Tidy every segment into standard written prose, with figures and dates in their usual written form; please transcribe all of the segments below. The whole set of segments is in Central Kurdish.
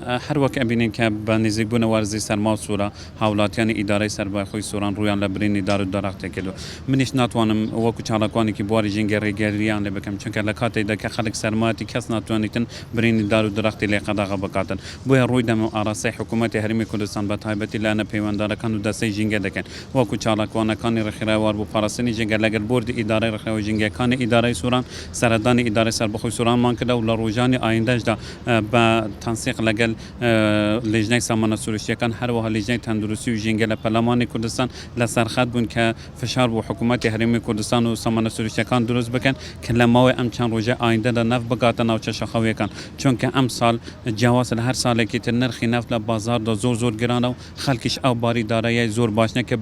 هر وەک ئەبینین کە بە نزیکبوون وەرزی سەرما و سوورە هاوڵاتیانی ئیدارەی سەربەخۆی سووران ڕویان لە برینی دار و دەرەختێک کردو منیش ناتوانم وەکو چالاکوانێکی بواری ژینگە ڕێگەریان لێ بکەم چونکە لە کاتێکدا کە خەڵک سەرماتی کەس ناتوانیتن برینی دار و دەرەختی لێ قەدەغە بکاتن بۆیە ڕووی دەم و ئاراستەی حکوومەتی هەرمی کوردستان بە تایبەتی لە نەپەیوەنددارەکان و دەستەی ژینگە دەکەن وەکو چالاکوانەکانی ڕێکخراوەوار بۆ پاراستنی ژینگە لەگەڵ بۆردی ئیدارەی ڕێکخراوەی ژینگەکانی ئیدارەی سووران سەردانی ئیدارەی سەربەخۆی سوورانمان کردە و لە ڕۆژانی ئایندەشدا بە تەنسیق لەگەڵ لجنه سامانه سروشتیەکان هەروەها لیژنەی تەندروستی و ژینگە لە پەرلەمانی کوردستان لە سەرخەت بوون کە فشار بۆ حکوومەتی هەرێمی کوردستان و سامانە سروشتیەکان دروست بکەن کە لە ماوەی ئەم چەند ڕۆژە ئایندەدا نەفت بگاتە ناوچە شەخەویەکان چونکە ئەم ساڵ جیاواز لە هەر ساڵێکی تر نرخی نەفت لە بازاردا زۆر گرانە و خەڵکیش ئەو باری دارایی زۆر باش نییە کە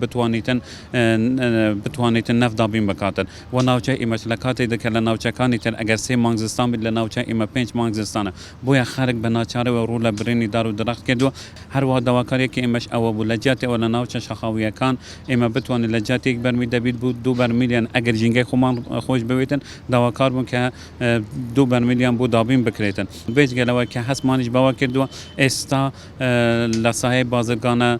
بتوانیتن نەفت دابین بکاتن و ناوچە ئێمەش لە کاتێکدا کە لە ناوچەکانی تر ئەگەر 3 مانگ زستان بیت لە ناوچە ئێمە 5 مانگ زستانە بۆیە خەڵک بە ناچارەوە ڕوو لە برینی دار و دەرەخت کردووە هەروەها داواکاریەکی ئێمەش ئەوە بوو لە جیاتەوە لە ناوچە شەخاویەکان ئێمە بتوانین لە جاتێک بەرمی دەبیت بوو 2 بەرمیلیان ئەگەر ژینگەی خۆمان خۆش بوێتن داواکار بوون کە 2 بەرمیلیان بۆ دابین بکرێتن بێجگەلەوە کە هەستمانیش باوە کردووە ئێستا لە ساحەی بازرگانە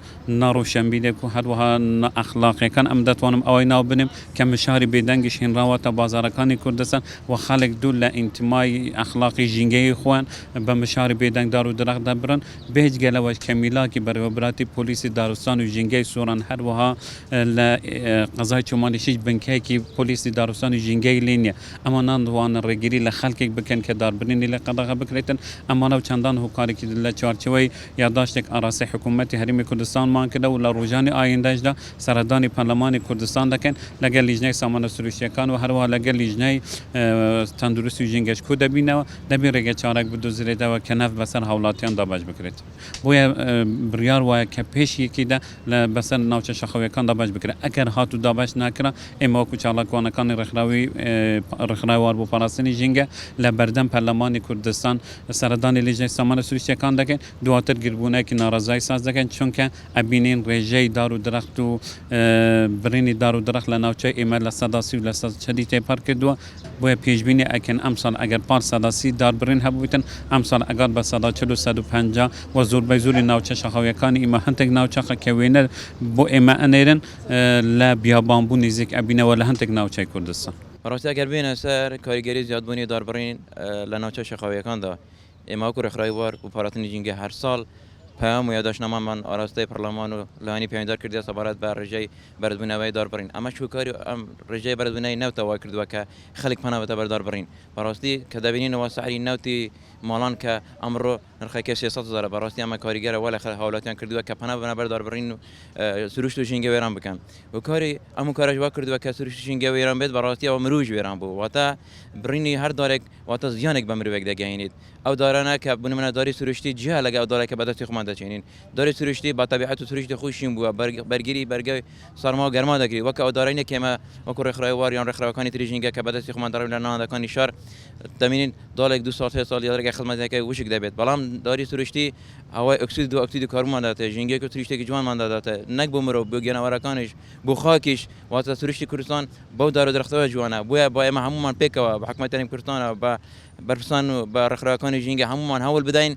ناڕۆشنبیرێک و هەروەها ئەخلاقیەکان ئەم دەتوانم ئەوەی ناو بنیم کە مشاری بێدەنگیش هێنراوەتە بازارەکانی کوردستان و خەڵک دوو لە ئینتیمای ئەخلاقی ژینگەی خۆیان بە مشاری بێدەنگ دار و دەرەخت دەبرن بێجگەلەوە کە میلاکی بەڕێوەبراتی پۆلیسی دارستان و ژینگەی سووران هەروەها لە قەزای چۆمانیشیش بنکەیەکی پۆلیسی دارستان و ژینگەی لێنیە ئەمە ناتوانن ڕێگیری لە خەڵکێک بکەن کە داربرینی لە قەدەغە بکرێتن ئەمانە و چەندان هۆکارێکی لە چوارچەوەی یادداشتێک ئاراستەی حکوومەتی هەرێمی کوردستانمان کردە و لە ڕۆژانی ئایندەشدا سەردانی پەرلەمانی کوردستان دەکەن لەگەڵ لیژنەی سامانە سروشتیەکان و هەروەها لەگەڵ لیژنەی تەندروستی و ژینگەش کۆ دەبینەوە دەبێ ڕێگە چارەک بدۆزرێتەوە کە نەفت بەسەر هاوڵاتیان دابش بکرێت بۆیە بڕیار وایە کە پێشیەکیدا لە بەسەر ناوچە شەخەویەکان دابش بکرێت ئەگەر هاتو دابش ناکرا ئێمە وەکو چالاکوانەکانی ڕێکخراوەوار بۆ پاراستنی ژینگە لە بەردەم پەرلەمانی کوردستان سەردانی لیژنەی سامانە سروشتیەکان دەکەن دواتر گربوونەیەکی ناڕەزایی ساز دەکەن چونکە ئەبینین ڕێژەی دار و دەرەخت و برینی دار و دەرەخت لە ناوچەی ئێمە لە سەداسی و لە چەدی تێپەر کردووە بۆیە پێشبینی ئەکەن ئەم ساڵ ئەگەر پار سەداسی داربرین هەبوویتن ئەم ساڵ ئەگەر بە 140 و زۆربەی زۆری ناوچە شەخەویەکانی ئێمە هەندێک ناوچەخە کە وێنەر بۆ ئێمە ئەنێرن لە بیابانبوو نزیک ئەبینەوە لە هەندێک ناوچەی کوردستان ڕاستی ئەگەر بێنە سەر کاریگەری زیادبوونی داربڕین لە ناوچە شەخاویەکاندا ئێمە وەکو ڕێکخراوەوار بۆ پاراستنی ژینگە هەر ساڵ پەیام و یادداشتنامەمان ئاراستەی پەرلەمان و لایەنی پەیوەندیدار کردیە سەبارەت بە ڕێژەی بەرزبوونەوەی داربڕین ئەمەش هۆکاری ئەم ڕێژەی بەرزبوونەوەی نەوتەوە کردووە کە خەڵک پەنا بێتە بەرداربڕین بەڕاستی کە دەبینینەوە سەعری نەوتی ماڵان کە ئەمڕۆ نرخەکە 300,000 بەڕاستی ئەمە کاریگەرە وە لە هاوڵاتیان کردووە کە پەنا بنە بەرداربڕین و سروشت و ژینگە وێران بکەن وکاری ئەم کارەش وا کردووە کە سروشت ژینگە وێران بێت بەڕاستی ئەوە مرۆژ وێران بوو واتە برینی هەر دارێک واتە زیانێک بە مرۆڤێک دەگەیەنیت ئەو دارانە کە بنمونە داری سروشتی جیا لەگە ئەو دارێکە بەدەستی خۆمان دەچێنین داری سروشتی با تەبیعەت و سروشتی خۆشین بووە بەرگری بەرگەی سەرما و گەرما دەگری وەکە ئەو دارینە کێمە وەکو ڕێکخراوەوار یان ڕێکخراوەکانی تری ژینگە کە بەدەستی خۆمان دەڕێن لە ناوەندەکانی شار دەبینین داڵێک 2 ساڵ 3 ساڵ یادرێکی خزمەتەکەی وشک دەبێت بەڵام داری سروشتی هەوای ئۆکسید و ئۆکسیدی کاربۆنمان دەداتێت ژینگەیەک و سروشتێکی جوانمان دەداتێت نەک بۆ مرۆڤ بۆ گێنەوەرەکانیش بۆ خاکیش واتە سروشتی کوردستان بەو دار و دەرەختەوە جوانە بۆیە با ئێمە هەمومان پێکەوە بە حکوومەتی هەرێمی کوردستانە بە بەرپرسان و بە ڕێکخراوەکانی ژینگە هەمومان هەوڵ بدەین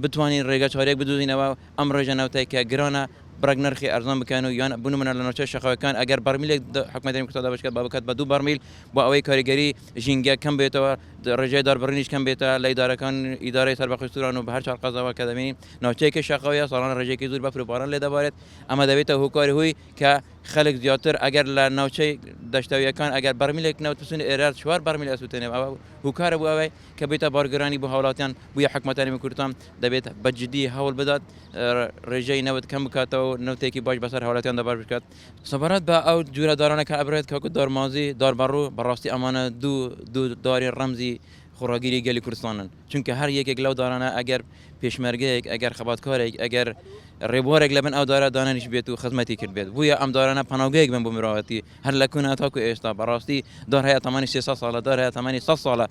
بتوانین ڕێگە چارەیەک بدۆزینەوە ئەم ڕێژە نەوتەی کە گرانە برەک نرخی ئەرزان بکەن و یان بنمونە لە ناوچە شەخاوەکان ئەگەر بەرمیلێک حکوومەتی هەرێمی کوردستان دابش بکات بە 2 بەرمیل بۆ ئەوەی کاریگەری ژینگە کەم بێتەوە ڕێژەی داربڕینیش کەم بێتە لە ئیدارەکان ئیدارەی سەربەخۆی سووران و بە هەر چاڵ قەزاوە کە دەبینین ناوچەیەکی شەخاویە ساڵانە ڕێژەیەکی زۆر بەفر و باران لێ دەبارێت ئەمە دەبێتە هۆکاری هۆی کە خەڵک زیاتر ئەگەر لە ناوچەی دەشتەویەکان ئەگەر بەرمیلێک نەوتسون ئێرار 4 بەرمیل ئەسووتێنێ ئەوە هۆکارە بۆ ئەوەی کە بێتە بارگەرانی بۆ هاوڵاتیان بووە حکوومەتی هەرێمی کوردستان دەبێت بەجددی هەوڵ بدات ڕێژەی نەوت کەم بکاتەوە نەوتێکی باش بەسەر هاوڵاتیان دەبار بکات سەبارەت بە ئەو جورە دارانە کە ئەبرێت کەوکو دارمازی داربەڕوو بەڕاستی ئەمانە دوو داری ڕەمزی خوڕاگیری گەلی کوردستانن چونکە هەر یەکێک لەو دارانە ئەگەر پێشمەرگەیەک ئەگەر خەباتکارێک ئەگەر ڕێبوارێک لە بن ئەو دارە دانانیش بێت و خزمەتی کرد بێت بووە ئەم دارانە پەناوگەیەک بن بۆ مرۆڤەتی هەر لە کوونە تاکو ئێستا بەڕاستی دار هەیە تەمانی 300 ساڵە دار هەیە تەمانی 100 ساڵە